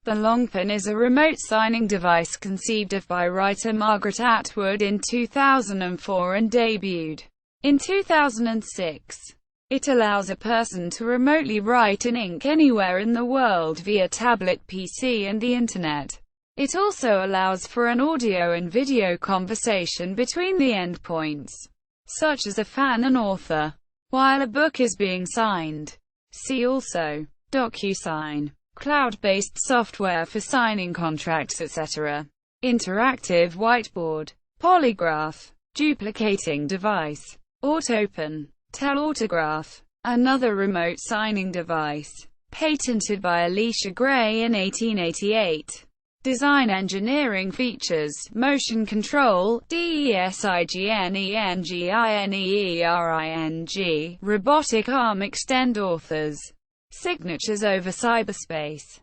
The LongPen is a remote signing device conceived of by writer Margaret Atwood in 2004 and debuted in 2006. It allows a person to remotely write in ink anywhere in the world via tablet, PC and the Internet. It also allows for an audio and video conversation between the endpoints, such as a fan and author, while a book is being signed. See also DocuSign, cloud-based software for signing contracts, etc. Interactive whiteboard, polygraph, duplicating device, AutoPen, Telautograph, another remote signing device, patented by Alicia Gray in 1888. Design engineering features, motion control, DESIGNENGINEERING, robotic arm extend authors, signatures over cyberspace.